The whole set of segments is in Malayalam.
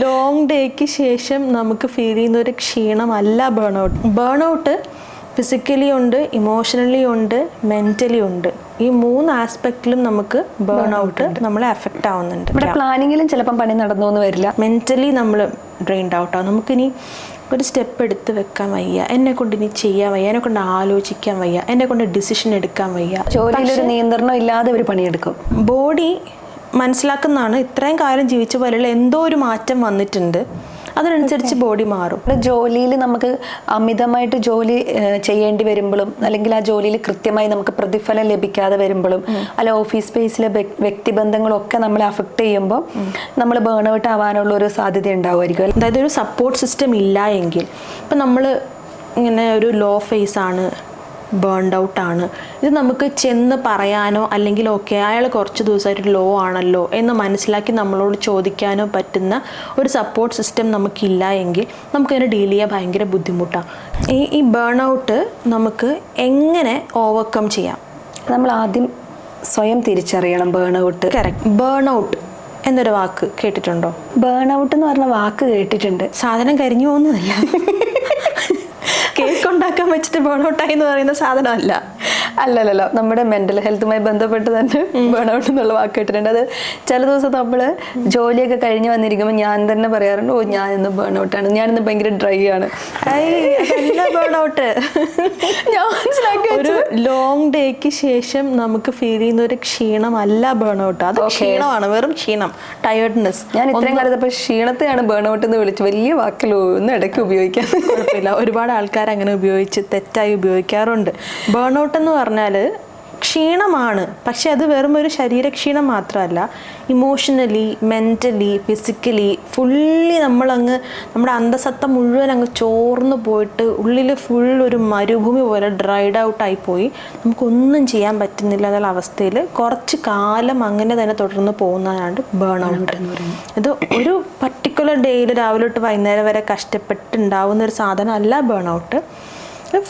ലോങ് ഡേക്ക് ശേഷം നമുക്ക് ഫീൽ ചെയ്യുന്ന ഒരു ക്ഷീണമല്ല ബേൺ ഔട്ട് ഫിസിക്കലി ഉണ്ട്, ഇമോഷണലി ഉണ്ട്, മെൻ്റലി ഉണ്ട്. ഈ 3 ആസ്പെക്റ്റിലും നമുക്ക് ബേൺ ഔട്ട് നമ്മളെ അഫക്റ്റ് ആവുന്നുണ്ട്. പ്ലാനിങ്ങിലും ചിലപ്പം പണി നടന്നു എന്ന് വരില്ല. മെൻ്റലി നമ്മൾ ഡ്രെയിൻഡ് ഔട്ട് ആവും. നമുക്കിനി ഒരു സ്റ്റെപ്പ് എടുത്ത് വെക്കാൻ വയ്യ, എന്നെ കൊണ്ട് ഇനി ചെയ്യാൻ വയ്യ, എന്നെ കൊണ്ട് ആലോചിക്കാൻ വയ്യ, എന്നെ കൊണ്ട് ഡിസിഷൻ എടുക്കാൻ വയ്യ. ജോലിയിലൊരു നിയന്ത്രണം ഇല്ലാതെ ഒരു പണിയെടുക്കും. ബോഡി മനസ്സിലാക്കുന്നതാണ് ഇത്രയും കാലം ജീവിച്ച പോലെയുള്ള എന്തോ ഒരു മാറ്റം വന്നിട്ടുണ്ട്, അതിനനുസരിച്ച് ബോഡി മാറും. ജോലിയിൽ നമുക്ക് അമിതമായിട്ട് ജോലി ചെയ്യേണ്ടി വരുമ്പോഴും, അല്ലെങ്കിൽ ആ ജോലിയിൽ കൃത്യമായി നമുക്ക് പ്രതിഫലം ലഭിക്കാതെ വരുമ്പോഴും, അല്ല ഓഫീസ് സ്പേസിലെ വ്യക്തിബന്ധങ്ങളൊക്കെ നമ്മളെ അഫക്റ്റ് ചെയ്യുമ്പോൾ നമ്മൾ ബേൺ ഔട്ട് ആവാനുള്ള ഒരു സാധ്യത ഉണ്ടാവുമായിരിക്കും. അതായത് ഒരു സപ്പോർട്ട് സിസ്റ്റം ഇല്ല എങ്കിൽ, ഇപ്പം നമ്മൾ ഇങ്ങനെ ഒരു ലോ ഫേസ് ആണ്, ബേൺഡ് ഔട്ടാണ്, ഇത് നമുക്ക് ചെന്ന് പറയാനോ അല്ലെങ്കിൽ ഓക്കെ അയാൾ കുറച്ച് ദിവസമായിട്ട് ലോ ആണല്ലോ എന്ന് മനസ്സിലാക്കി നമ്മളോട് ചോദിക്കാനോ പറ്റുന്ന ഒരു സപ്പോർട്ട് സിസ്റ്റം നമുക്കില്ല എങ്കിൽ നമുക്കതിനെ ഡീൽ ചെയ്യാൻ ഭയങ്കര ബുദ്ധിമുട്ടാണ്. ഈ ബേൺ ഔട്ട് നമുക്ക് എങ്ങനെ ഓവർകം ചെയ്യാം? നമ്മൾ ആദ്യം സ്വയം തിരിച്ചറിയണം burn out. Correct. Burn out എന്നൊരു വാക്ക് കേട്ടിട്ടുണ്ടോ? ബേൺ ഔട്ട് എന്ന് പറഞ്ഞ വാക്ക് കേട്ടിട്ടുണ്ട്. സാധനം കരിഞ്ഞു പോകുന്നതല്ല, കേക്ക് ഉണ്ടാക്കാൻ വെച്ചിട്ട് ബേൺ ഔട്ടായി എന്ന് പറയുന്ന സാധനമല്ല. അല്ലല്ലോ, നമ്മുടെ മെന്റൽ ഹെൽത്തുമായി ബന്ധപ്പെട്ട് തന്നെ ബേൺ ഔട്ട് എന്നുള്ള വാക്ക് കേട്ടിട്ടുണ്ട്. അത് ചില ദിവസം നമ്മൾ ജോലിയൊക്കെ കഴിഞ്ഞ് വന്നിരിക്കുമ്പോൾ ഞാൻ തന്നെ പറയാറുണ്ട്, ഓ ഞാനിന്ന് ബേൺ ഔട്ടാണ്, ഞാനിന്ന് ഭയങ്കര ഡ്രൈ ആണ്. ബേൺ ഔട്ട് ഞാൻ മനസ്സിലാക്കി. ഒരു ലോങ് ഡേക്ക് ശേഷം നമുക്ക് ഫീൽ ചെയ്യുന്ന ഒരു ക്ഷീണമല്ല ബേൺ ഔട്ട്. അത് ക്ഷീണമാണ്, വെറും ക്ഷീണം, ടയേർഡ്നെസ്. ഞാൻ ഇത്രയും കാലത്തപ്പോൾ ക്ഷീണത്തെയാണ് ബേൺ ഔട്ട് എന്ന് വിളിച്ചു. വലിയ വാക്കല്ലോ, ഒന്ന് ഇടയ്ക്ക് ഉപയോഗിക്കാൻ കുഴപ്പമില്ല. ഒരുപാട് ആൾക്കാർ അങ്ങനെ ഉപയോഗിച്ച് തെറ്റായി ഉപയോഗിക്കാറുണ്ട്. ബേൺ ഔട്ട് എന്ന് പറഞ്ഞാൽ ക്ഷീണമാണ്, പക്ഷെ അത് വെറും ഒരു ശരീരക്ഷീണം മാത്രമല്ല, ഇമോഷണലി, മെൻ്റലി, ഫിസിക്കലി ഫുള്ളി നമ്മളങ്ങ് നമ്മുടെ അന്തസത്ത മുഴുവൻ അങ്ങ് ചോർന്ന് പോയിട്ട് ഉള്ളിൽ ഫുൾ ഒരു മരുഭൂമി പോലെ ഡ്രൈഡ് ഔട്ടായി പോയി നമുക്കൊന്നും ചെയ്യാൻ പറ്റുന്നില്ല എന്നുള്ള അവസ്ഥയിൽ കുറച്ച് കാലം അങ്ങനെ തന്നെ തുടർന്ന് പോകുന്നതാണ് ബേൺ ഔട്ട് എന്ന് പറയുന്നത്. ഇത് ഒരു പർട്ടിക്കുലർ ഡേയിൽ രാവിലെ തൊട്ട് വൈകുന്നേരം വരെ കഷ്ടപ്പെട്ടുണ്ടാവുന്ന ഒരു സാധനം അല്ല ബേൺ ഔട്ട്.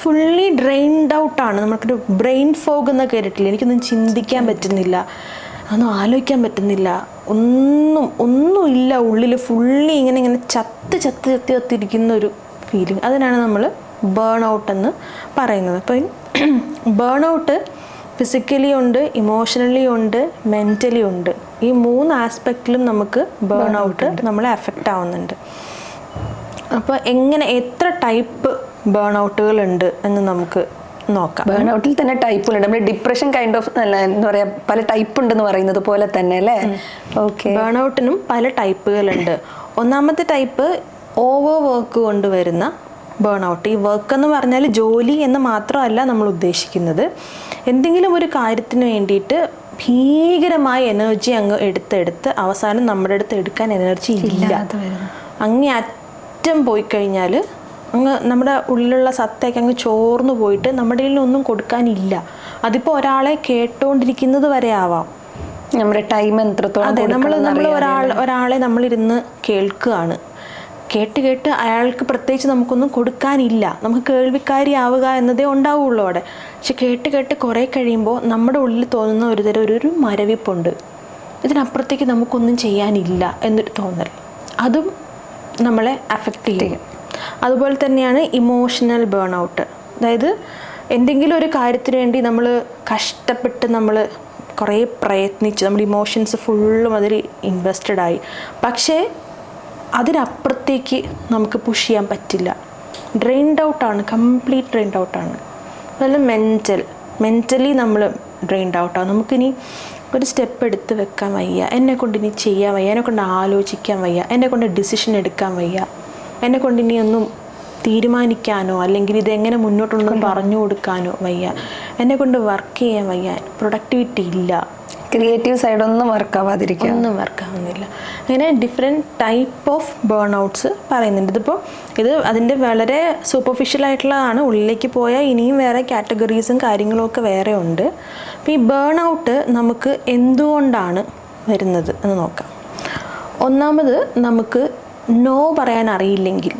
ഫുള്ളി ഡ്രെയിൻഡ് ഔട്ടാണ്. നമുക്കൊരു ബ്രെയിൻ ഫോഗ് എന്ന് കേട്ടിട്ടില്ല. എനിക്കൊന്നും ചിന്തിക്കാൻ പറ്റുന്നില്ല, ഒന്നും ആലോചിക്കാൻ പറ്റുന്നില്ല, ഒന്നുമില്ല ഉള്ളിൽ, ഫുള്ളി ഇങ്ങനെ ചത്തിരിക്കുന്ന ഒരു ഫീലിംഗ്. അതിനാണ് നമ്മൾ ബേൺ ഔട്ട് എന്ന് പറയുന്നത്. അപ്പം ബേൺ ഔട്ട് ഫിസിക്കലി ഉണ്ട്, ഇമോഷണലി ഉണ്ട്, മെൻ്റലി ഉണ്ട്. ഈ 3 ആസ്പെക്റ്റിലും നമുക്ക് ബേൺ ഔട്ട് നമ്മളെ അഫക്റ്റ് ആവുന്നുണ്ട്. അപ്പോൾ എത്ര ടൈപ്പ് ബേൺ ഔട്ടുകൾ ഉണ്ട് എന്ന് നമുക്ക് നോക്കാം. ബേൺ ഔട്ടിൽ തന്നെ ടൈപ്പുകളുണ്ട്. നമ്മൾ ഡിപ്രഷൻ കൈൻഡ് ഓഫ് എന്താ പറയുക, പല ടൈപ്പ് ഉണ്ടെന്ന് പറയുന്നത് പോലെ തന്നെ അല്ലേ? ഓക്കെ. ബേൺ ഔട്ടിനും പല ടൈപ്പുകളുണ്ട്. ഒന്നാമത്തെ ടൈപ്പ് ഓവർ വർക്ക് കൊണ്ടുവരുന്ന ബേൺ ഔട്ട്. ഈ വർക്ക് എന്ന് പറഞ്ഞാൽ ജോലി എന്ന് മാത്രമല്ല നമ്മൾ ഉദ്ദേശിക്കുന്നത്. എന്തെങ്കിലും ഒരു കാര്യത്തിന് വേണ്ടിയിട്ട് ഭീകരമായ എനർജി അങ്ങ് എടുത്ത് അവസാനം നമ്മുടെ അടുത്ത് എടുക്കാൻ എനർജി ഇല്ല, അങ്ങേ അറ്റം പോയി കഴിഞ്ഞാൽ അങ്ങ് നമ്മുടെ ഉള്ളിലുള്ള സത്തയൊക്കെ അങ്ങ് ചോർന്നു പോയിട്ട് നമ്മുടെ ഒന്നും കൊടുക്കാനില്ല. അതിപ്പോൾ ഒരാളെ കേട്ടോണ്ടിരിക്കുന്നത് വരെ ആവാം. നമ്മുടെ ടൈം എത്രത്തോളം. അതെ, നമ്മൾ ഒരാളെ നമ്മളിരുന്ന് കേൾക്കുകയാണ്, കേട്ട് അയാൾക്ക് പ്രത്യേകിച്ച് നമുക്കൊന്നും കൊടുക്കാനില്ല, നമുക്ക് കേൾവിക്കാരി ആവുക എന്നതേ ഉണ്ടാവുള്ളൂ അവിടെ. പക്ഷെ കേട്ട് കുറേ കഴിയുമ്പോൾ നമ്മുടെ ഉള്ളിൽ തോന്നുന്ന ഒരു മരവിപ്പുണ്ട്, ഇതിനപ്പുറത്തേക്ക് നമുക്കൊന്നും ചെയ്യാനില്ല എന്നൊരു തോന്നൽ. അതും നമ്മളെ അഫക്റ്റ് ചെയ്യും. അതുപോലെ തന്നെയാണ് ഇമോഷണൽ ബേൺ ഔട്ട്. അതായത് എന്തെങ്കിലും ഒരു കാര്യത്തിന് വേണ്ടി നമ്മൾ കഷ്ടപ്പെട്ട് നമ്മൾ കുറേ പ്രയത്നിച്ച് നമ്മുടെ ഇമോഷൻസ് ഫുള്ളും അതിൽ ഇൻവെസ്റ്റഡ് ആയി, പക്ഷേ അതിനപ്പുറത്തേക്ക് നമുക്ക് പുഷ് ചെയ്യാൻ പറ്റില്ല. ഡ്രെയിൻഡ് ഔട്ടാണ്, കംപ്ലീറ്റ് ഡ്രെയിൻഡ് ഔട്ടാണ്. അതുപോലെ മെൻ്റലി നമ്മൾ ഡ്രെയിൻഡ് ഔട്ടാണ്. നമുക്കിനി ഒരു സ്റ്റെപ്പ് എടുത്ത് വെക്കാൻ വയ്യ, എന്നെ കൊണ്ട് ഇനി ചെയ്യാൻ വയ്യ, എന്നെ കൊണ്ട് ആലോചിക്കാൻ വയ്യ, എന്നെ കൊണ്ട് ഡിസിഷൻ എടുക്കാൻ വയ്യ, എന്നെ കൊണ്ട് ഇനി ഒന്നും തീരുമാനിക്കാനോ അല്ലെങ്കിൽ ഇതെങ്ങനെ മുന്നോട്ടൊന്നും പറഞ്ഞു കൊടുക്കാനോ വയ്യ, എന്നെ കൊണ്ട് വർക്ക് ചെയ്യാൻ വയ്യ, പ്രൊഡക്ടിവിറ്റി ഇല്ല, ക്രിയേറ്റീവ് സൈഡൊന്നും വർക്കാവാതിരിക്കുക, ഒന്നും വർക്കാവുന്നില്ല. അങ്ങനെ different type of burn outs പറയുന്നുണ്ട്. ഇത് അതിൻ്റെ വളരെ സൂപ്പർഫിഷ്യലായിട്ടുള്ളതാണ്. ഉള്ളിലേക്ക് പോയാൽ ഇനിയും വേറെ കാറ്റഗറീസും കാര്യങ്ങളും ഒക്കെ വേറെ ഉണ്ട്. അപ്പോൾ ഈ ബേൺ ഔട്ട് നമുക്ക് എന്തുകൊണ്ടാണ് വരുന്നത് എന്ന് നോക്കാം. ഒന്നാമത്, നമുക്ക് നോ പറയാൻ അറിയില്ലെങ്കിൽ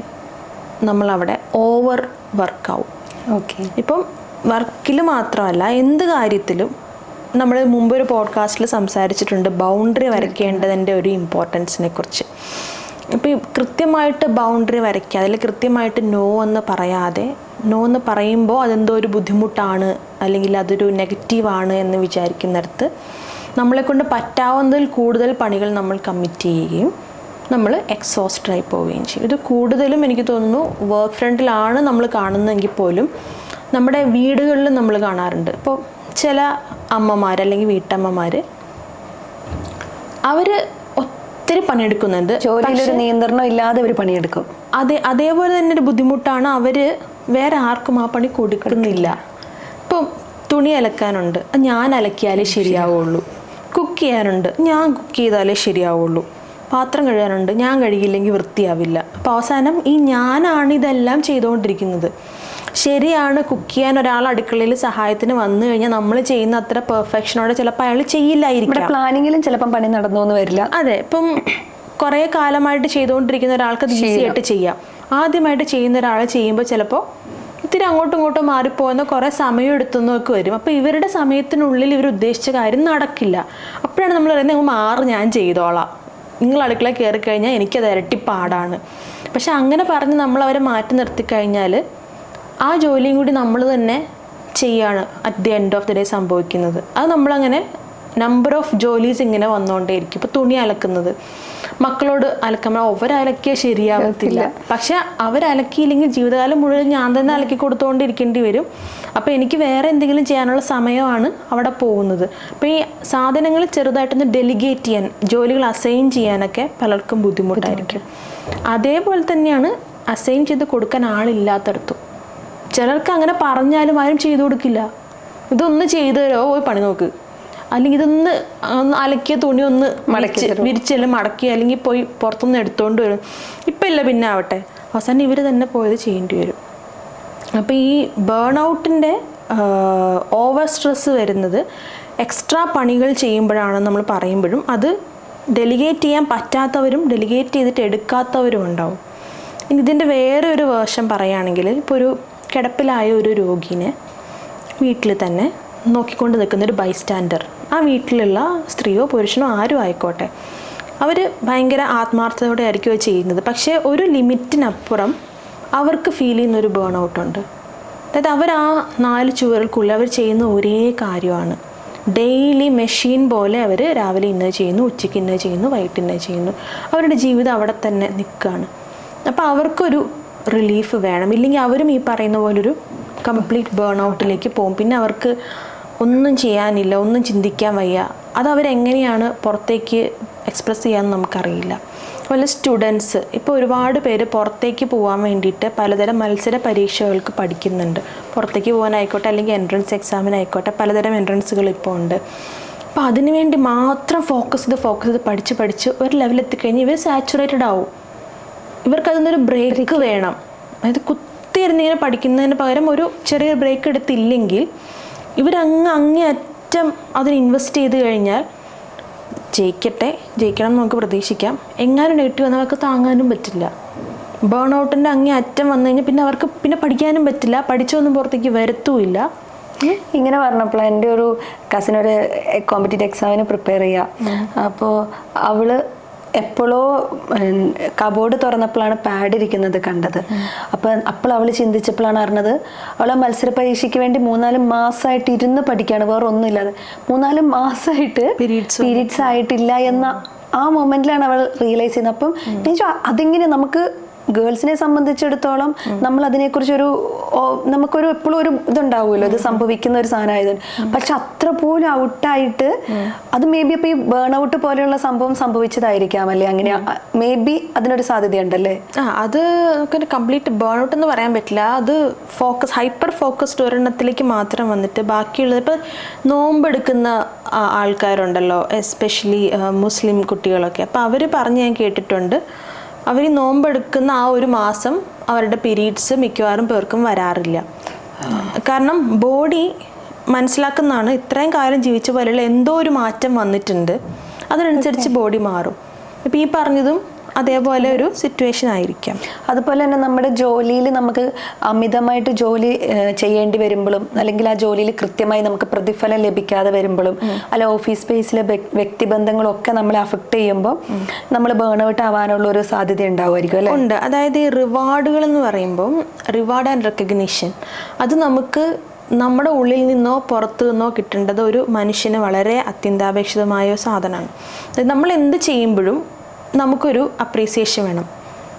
നമ്മളവിടെ ഓവർ വർക്കാവും. ഓക്കെ. ഇപ്പം വർക്കിൽ മാത്രമല്ല എന്ത് കാര്യത്തിലും നമ്മൾ മുമ്പൊരു പോഡ്കാസ്റ്റിൽ സംസാരിച്ചിട്ടുണ്ട് ബൗണ്ടറി വരയ്ക്കേണ്ടതിൻ്റെ ഒരു ഇമ്പോർട്ടൻസിനെ കുറിച്ച്. ഇപ്പോൾ ഈ കൃത്യമായിട്ട് ബൗണ്ടറി വരയ്ക്കാതെ അല്ലെങ്കിൽ കൃത്യമായിട്ട് നോ എന്ന് പറയാതെ, നോ എന്ന് പറയുമ്പോൾ അതെന്തോ ഒരു ബുദ്ധിമുട്ടാണ് അല്ലെങ്കിൽ അതൊരു നെഗറ്റീവാണ് എന്ന് വിചാരിക്കുന്നിടത്ത് നമ്മളെക്കൊണ്ട് പറ്റാവുന്നതിൽ കൂടുതൽ പണികൾ നമ്മൾ കമ്മിറ്റ് ചെയ്യുകയും നമ്മൾ എക്സോസ്റ്റഡായി പോവുകയും ചെയ്യും. ഇത് കൂടുതലും എനിക്ക് തോന്നുന്നു വർക്ക് ഫ്രണ്ടിലാണ് നമ്മൾ കാണുന്നതെങ്കിൽ പോലും നമ്മുടെ വീടുകളിൽ നമ്മൾ കാണാറുണ്ട്. ഇപ്പോൾ ചില അമ്മമാർ അല്ലെങ്കിൽ വീട്ടമ്മമാർ അവർ ഒത്തിരി പണിയെടുക്കുന്നുണ്ട്, ജോലിയിലൊരു നിയന്ത്രണം ഇല്ലാതെ അവർ പണിയെടുക്കും. അതേപോലെ തന്നെ ഒരു ബുദ്ധിമുട്ടാണ് അവർ വേറെ ആർക്കും ആ പണി കൊടുക്കുന്നില്ല. ഇപ്പം തുണി അലക്കാനുണ്ട്, ഞാൻ അലക്കിയാലേ ശരിയാവുള്ളൂ. കുക്ക് ചെയ്യാനുണ്ട്, ഞാൻ കുക്ക് ചെയ്താലേ ശരിയാവുള്ളൂ. പാത്രം കഴുകാനുണ്ട്, ഞാൻ കഴുകിയില്ലെങ്കിൽ വൃത്തിയാവില്ല. അപ്പോൾ അവസാനം ഈ ഞാനാണ് ഇതെല്ലാം ചെയ്തുകൊണ്ടിരിക്കുന്നത്. ശരിയാണ്, കുക്ക് ചെയ്യാൻ ഒരാൾ അടുക്കളയിൽ സഹായത്തിന് വന്നു കഴിഞ്ഞാൽ നമ്മൾ ചെയ്യുന്ന അത്ര പെർഫെക്ഷനോടെ ചിലപ്പോൾ അയാൾ ചെയ്യില്ലായിരിക്കും. പ്ലാനിങ്ങിലും ചിലപ്പം പണി നടന്നു വരില്ല. അതെ, ഇപ്പം കുറേ കാലമായിട്ട് ചെയ്തുകൊണ്ടിരിക്കുന്ന ഒരാൾക്ക് അത് ഈസി ആയിട്ട് ചെയ്യാം. ആദ്യമായിട്ട് ചെയ്യുന്ന ഒരാൾ ചെയ്യുമ്പോൾ ചിലപ്പോൾ ഇത്തിരി അങ്ങോട്ടും ഇങ്ങോട്ടും മാറിപ്പോകുന്ന കുറേ സമയം എടുത്തുന്നൊക്കെ വരും. അപ്പോൾ ഇവരുടെ സമയത്തിനുള്ളിൽ ഇവർ ഉദ്ദേശിച്ച കാര്യം നടക്കില്ല. അപ്പോഴാണ് നമ്മൾ പറയുന്നത് മാറി ഞാൻ ചെയ്തോളാം, നിങ്ങൾ അടുക്കള കയറി കഴിഞ്ഞാൽ എനിക്കത് ഇരട്ടി പാടാണ്. പക്ഷെ അങ്ങനെ പറഞ്ഞ് നമ്മൾ അവരെ മാറ്റി നിർത്തിക്കഴിഞ്ഞാൽ ആ ജോലിയും കൂടി നമ്മൾ തന്നെ ചെയ്യാണ് at the end of the day സംഭവിക്കുന്നത്. അത് നമ്മളങ്ങനെ നമ്പർ ഓഫ് ജോലീസ് ഇങ്ങനെ വന്നുകൊണ്ടേയിരിക്കും. ഇപ്പോൾ തുണി അലക്കുന്നത്, മക്കളോട് അലക്കുമ്പോൾ അവരലക്കിയാൽ ശരിയാവത്തില്ല. പക്ഷെ അവരലക്കിയില്ലെങ്കിൽ ജീവിതകാലം മുഴുവൻ ഞാൻ തന്നെ അലക്കി കൊടുത്തുകൊണ്ടിരിക്കേണ്ടി വരും. അപ്പോൾ എനിക്ക് വേറെ എന്തെങ്കിലും ചെയ്യാനുള്ള സമയമാണ് അവിടെ പോകുന്നത്. അപ്പോൾ ഈ സാധനങ്ങൾ ചെറുതായിട്ടൊന്ന് ഡെലിഗേറ്റ് ചെയ്യാൻ, ജോലികൾ അസൈൻ ചെയ്യാനൊക്കെ പലർക്കും ബുദ്ധിമുട്ടായിരിക്കും. അതേപോലെ തന്നെയാണ് അസൈൻ ചെയ്ത് കൊടുക്കാൻ ആളില്ലാത്തടത്തും. ചിലർക്ക് അങ്ങനെ പറഞ്ഞാലും ആരും ചെയ്തു കൊടുക്കില്ല. ഇതൊന്ന് ചെയ്തു തരോ, പോയി പണി നോക്ക്, അല്ലെങ്കിൽ ഇതൊന്ന് അലക്കിയ തുണി ഒന്ന് വിരിച്ചെല്ലാം മടക്കി, അല്ലെങ്കിൽ പോയി പുറത്തുനിന്ന് എടുത്തുകൊണ്ട് വരും. ഇപ്പം ഇല്ല പിന്നെ ആവട്ടെ, അവസാനം ഇവർ തന്നെ പോയത് ചെയ്യേണ്ടി വരും. അപ്പോൾ ഈ ബേൺ ഔട്ടിൻ്റെ ഓവർ സ്ട്രെസ് വരുന്നത് എക്സ്ട്രാ പണികൾ ചെയ്യുമ്പോഴാണ് നമ്മൾ പറയുമ്പോഴും അത് ഡെലിഗേറ്റ് ചെയ്യാൻ പറ്റാത്തവരും ഡെലിഗേറ്റ് ചെയ്തിട്ട് എടുക്കാത്തവരും ഉണ്ടാവും. ഇനി ഇതിൻ്റെ വേറെ ഒരു വേർഷൻ പറയുകയാണെങ്കിൽ, ഇപ്പോൾ ഒരു കിടപ്പിലായ ഒരു രോഗീനെ വീട്ടിൽ തന്നെ നോക്കിക്കൊണ്ട് നിൽക്കുന്നൊരു ബൈസ്റ്റാൻഡർ, ആ വീട്ടിലുള്ള സ്ത്രീയോ പുരുഷനോ ആരും ആയിക്കോട്ടെ, അവർ ഭയങ്കര ആത്മാർത്ഥതയോടെ ആയിരിക്കും ചെയ്യുന്നത്. പക്ഷേ ഒരു ലിമിറ്റിനപ്പുറം അവർക്ക് ഫീൽ ചെയ്യുന്നൊരു ബേൺ ഔട്ടുണ്ട്. അതായത് അവർ ആ 4 ചുവരുകൾക്കുള്ളിൽ അവർ ചെയ്യുന്ന ഒരേ കാര്യമാണ്. ഡെയിലി മെഷീൻ പോലെ അവർ രാവിലെ ഇന്നത് ചെയ്യുന്നു, ഉച്ചയ്ക്ക് ഇന്നത് ചെയ്യുന്നു, വൈകിട്ട് ഇന്നത് ചെയ്യുന്നു. അവരുടെ ജീവിതം അവിടെ തന്നെ നിൽക്കുകയാണ്. അപ്പോൾ അവർക്കൊരു റിലീഫ് വേണം. ഇല്ലെങ്കിൽ അവരും ഈ പറയുന്ന പോലൊരു കംപ്ലീറ്റ് ബേൺ ഔട്ടിലേക്ക് പോകും. പിന്നെ അവർക്ക് ഒന്നും ചെയ്യാനില്ല, ഒന്നും ചിന്തിക്കാൻ വയ്യ. അത് അവരെങ്ങനെയാണ് പുറത്തേക്ക് എക്സ്പ്രസ് ചെയ്യാമെന്ന് നമുക്കറിയില്ല. അതുപോലെ സ്റ്റുഡൻസ്, ഇപ്പോൾ ഒരുപാട് പേര് പുറത്തേക്ക് പോകാൻ വേണ്ടിയിട്ട് പലതരം മത്സര പരീക്ഷകൾക്ക് പഠിക്കുന്നുണ്ട്. പുറത്തേക്ക് പോകാനായിക്കോട്ടെ, അല്ലെങ്കിൽ എൻട്രൻസ് എക്സാമിനായിക്കോട്ടെ, പലതരം എൻട്രൻസുകൾ ഇപ്പോൾ ഉണ്ട്. അപ്പോൾ അതിനു വേണ്ടി മാത്രം ഫോക്കസ് ചെയ്ത് പഠിച്ച് ഒരു ലെവലെത്തിക്കഴിഞ്ഞ് ഇവർ സാച്ചുറേറ്റഡ് ആവും. ഇവർക്കതിനൊരു ബ്രേക്ക് വേണം. അതായത് കുത്തിയിരുന്നിങ്ങനെ പഠിക്കുന്നതിന് പകരം ഒരു ചെറിയൊരു ബ്രേക്ക് എടുത്തില്ലെങ്കിൽ അങ്ങേയറ്റം അതിന് ഇൻവെസ്റ്റ് ചെയ്ത് കഴിഞ്ഞാൽ ജയിക്കണം എന്ന് നമുക്ക് പ്രതീക്ഷിക്കാം. എങ്ങാനും നെഗറ്റീവ് വന്നാൽ അവർക്ക് താങ്ങാനും പറ്റില്ല. ബേൺ ഔട്ടിൻ്റെ അങ്ങേയറ്റം വന്നു കഴിഞ്ഞാൽ പിന്നെ അവർക്ക് പിന്നെ പഠിക്കാനും പറ്റില്ല, പഠിച്ചൊന്നും പുറത്തേക്ക് വരത്തുമില്ല. ഇങ്ങനെ പറഞ്ഞപ്പോൾ എൻ്റെ ഒരു കസിൻ ഒരു കോമ്പറ്റീറ്റീവ് എക്സാമിന് പ്രിപ്പയർ ചെയ്യുക. അപ്പോൾ അവള് എപ്പോഴോ കബോർഡ് തുറന്നപ്പോഴാണ് പാഡ് ഇരിക്കുന്നത് കണ്ടത്. അപ്പോൾ അവൾ ചിന്തിച്ചപ്പോഴാണ് അറിഞ്ഞത് അവൾ മത്സര പരീക്ഷയ്ക്ക് വേണ്ടി 3-4 മാസമായിട്ട് ഇരുന്ന് പഠിക്കുകയാണ്, വേറെ ഒന്നുമില്ലാതെ. 3-4 മാസമായിട്ട് പീരീഡ്സ് ആയിട്ടില്ല എന്ന ആ മൊമെന്റിലാണ് അവൾ റിയലൈസ് ചെയ്യുന്നത്. അപ്പം അതെങ്ങനെ നമുക്ക് ഗേൾസിനെ സംബന്ധിച്ചിടത്തോളം നമ്മൾ അതിനെക്കുറിച്ചൊരു നമുക്കൊരു എപ്പോഴും ഒരു ഇതുണ്ടാവുമല്ലോ, ഇത് സംഭവിക്കുന്ന ഒരു സാധനമായതുകൊണ്ട്. പക്ഷെ അത്ര പോലും ഔട്ടായിട്ട് അത് മേ ബി അപ്പോൾ ഈ ബേൺ ഔട്ട് പോലെയുള്ള സംഭവം സംഭവിച്ചതായിരിക്കാം അല്ലേ? അങ്ങനെ മേ ബി അതിനൊരു സാധ്യതയുണ്ടല്ലേ? അത് നമുക്കൊരു കംപ്ലീറ്റ് ബേൺ ഔട്ട് എന്ന് പറയാൻ പറ്റില്ല. അത് ഹൈപ്പർ ഫോക്കസ്ഡ് ഒരെണ്ണത്തിലേക്ക് മാത്രം വന്നിട്ട് ബാക്കിയുള്ളത്, ഇപ്പോൾ നോമ്പെടുക്കുന്ന ആൾക്കാരുണ്ടല്ലോ, എസ്പെഷ്യലി മുസ്ലിം കുട്ടികളൊക്കെ, അപ്പോൾ അവർ പറഞ്ഞ് ഞാൻ കേട്ടിട്ടുണ്ട്, അവർ നോമ്പെടുക്കുന്ന ആ ഒരു മാസം അവരുടെ പീരീഡ്സ് മിക്കവാറും പേർക്കും വരാറില്ല. കാരണം ബോഡി മനസ്സിലാക്കുന്നതാണ് ഇത്രയും കാലം ജീവിച്ച പോലെയുള്ള എന്തോ ഒരു മാറ്റം വന്നിട്ടുണ്ട്, അതിനനുസരിച്ച് ബോഡി മാറും. ഇപ്പോൾ ഈ പറഞ്ഞതും അതേപോലെ ഒരു സിറ്റുവേഷൻ ആയിരിക്കാം. അതുപോലെ തന്നെ നമ്മുടെ ജോലിയിൽ നമുക്ക് അമിതമായിട്ട് ജോലി ചെയ്യേണ്ടി വരുമ്പോഴും അല്ലെങ്കിൽ ആ ജോലിയിൽ കൃത്യമായി നമുക്ക് പ്രതിഫലം ലഭിക്കാതെ വരുമ്പോഴും അല്ല ഓഫീസ് സ്പേസിലെ വ്യക്തിബന്ധങ്ങളൊക്കെ നമ്മളെ അഫക്ട് ചെയ്യുമ്പോൾ നമ്മൾ ബേൺ ഔട്ട് ആവാനുള്ള ഒരു സാധ്യത ഉണ്ടാവുമായിരിക്കും അല്ലേ? ഉണ്ട്. അതായത് ഈ റിവാർഡുകൾ എന്ന് പറയുമ്പോൾ റിവാർഡ് ആൻഡ് റെക്കഗ്നിഷൻ അത് നമുക്ക് നമ്മുടെ ഉള്ളിൽ നിന്നോ പുറത്തു നിന്നോ കിട്ടേണ്ടത് ഒരു മനുഷ്യന് വളരെ അത്യന്താപേക്ഷിതമായ ഒരു സാധനമാണ്. അതായത് നമ്മൾ എന്ത് ചെയ്യുമ്പോഴും നമുക്കൊരു അപ്രീസിയേഷൻ വേണം.